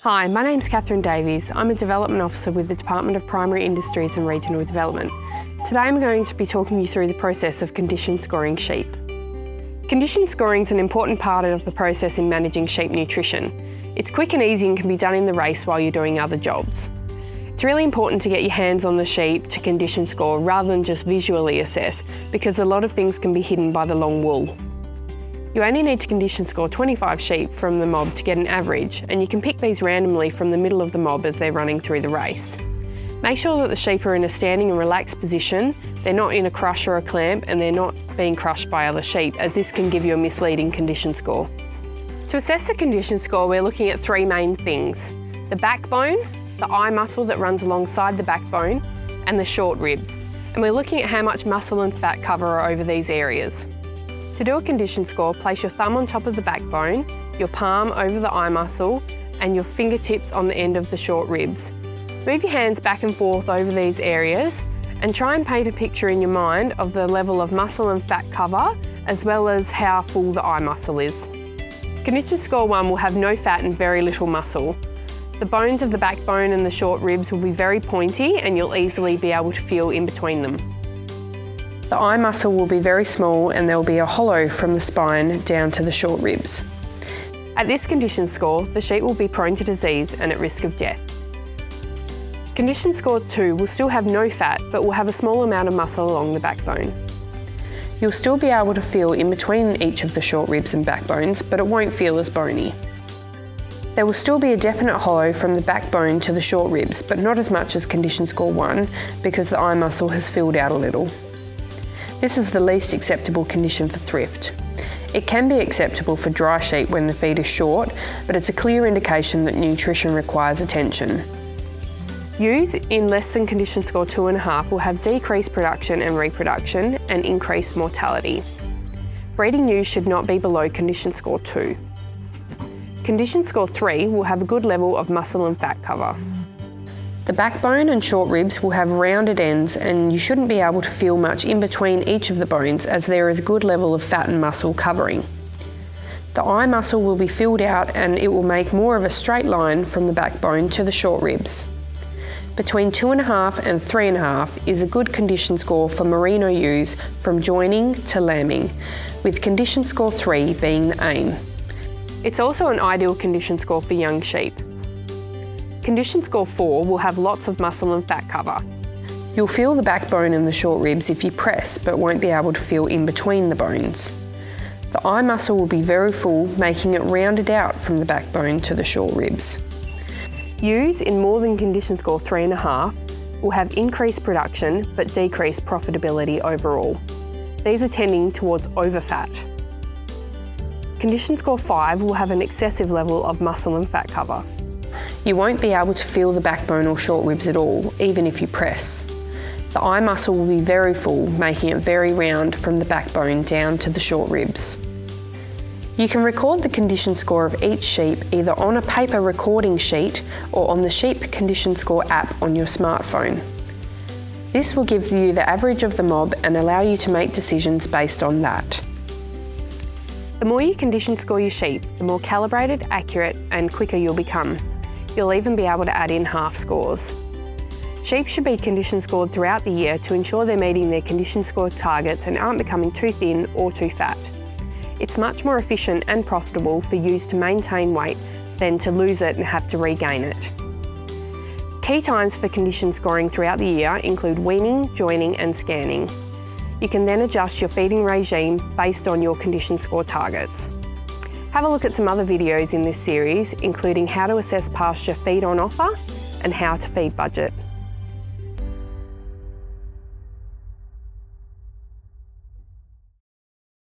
Hi, my name's Katherine Davies. I'm a Development Officer with the Department of Primary Industries and Regional Development. Today I'm going to be talking you through the process of condition scoring sheep. Condition scoring is an important part of the process in managing sheep nutrition. It's quick and easy and can be done in the race while you're doing other jobs. It's really important to get your hands on the sheep to condition score rather than just visually assess, because a lot of things can be hidden by the long wool. You only need to condition score 25 sheep from the mob to get an average, and you can pick these randomly from the middle of the mob as they're running through the race. Make sure that the sheep are in a standing and relaxed position, they're not in a crush or a clamp, and they're not being crushed by other sheep, as this can give you a misleading condition score. To assess the condition score, we're looking at three main things: the backbone, the eye muscle that runs alongside the backbone, and the short ribs. And we're looking at how much muscle and fat cover are over these areas. To do a condition score, place your thumb on top of the backbone, your palm over the eye muscle, and your fingertips on the end of the short ribs. Move your hands back and forth over these areas and try and paint a picture in your mind of the level of muscle and fat cover, as well as how full the eye muscle is. Condition score 1 will have no fat and very little muscle. The bones of the backbone and the short ribs will be very pointy, and you'll easily be able to feel in between them. The eye muscle will be very small, and there will be a hollow from the spine down to the short ribs. At this condition score, the sheep will be prone to disease and at risk of death. Condition score 2 will still have no fat, but will have a small amount of muscle along the backbone. You'll still be able to feel in between each of the short ribs and backbones, but it won't feel as bony. There will still be a definite hollow from the backbone to the short ribs, but not as much as condition score 1, because the eye muscle has filled out a little. This is the least acceptable condition for thrift. It can be acceptable for dry sheep when the feed is short, but it's a clear indication that nutrition requires attention. Ewes in less than condition score 2.5 will have decreased production and reproduction and increased mortality. Breeding ewes should not be below condition score 2. Condition score 3 will have a good level of muscle and fat cover. The backbone and short ribs will have rounded ends, and you shouldn't be able to feel much in between each of the bones, as there is a good level of fat and muscle covering. The eye muscle will be filled out, and it will make more of a straight line from the backbone to the short ribs. Between 2.5 and 3.5 is a good condition score for merino ewes from joining to lambing, with condition score 3 being the aim. It's also an ideal condition score for young sheep. Condition score 4 will have lots of muscle and fat cover. You'll feel the backbone and the short ribs if you press, but won't be able to feel in between the bones. The eye muscle will be very full, making it rounded out from the backbone to the short ribs. Ewes in more than condition score 3.5 will have increased production but decreased profitability overall. These are tending towards overfat. Condition score 5 will have an excessive level of muscle and fat cover. You won't be able to feel the backbone or short ribs at all, even if you press. The eye muscle will be very full, making it very round from the backbone down to the short ribs. You can record the condition score of each sheep either on a paper recording sheet or on the Sheep Condition Score app on your smartphone. This will give you the average of the mob and allow you to make decisions based on that. The more you condition score your sheep, the more calibrated, accurate, and quicker you'll become. You'll even be able to add in half scores. Sheep should be condition scored throughout the year to ensure they're meeting their condition score targets and aren't becoming too thin or too fat. It's much more efficient and profitable for ewes to maintain weight than to lose it and have to regain it. Key times for condition scoring throughout the year include weaning, joining, and scanning. You can then adjust your feeding regime based on your condition score targets. Have a look at some other videos in this series, including how to assess pasture feed on offer and how to feed budget.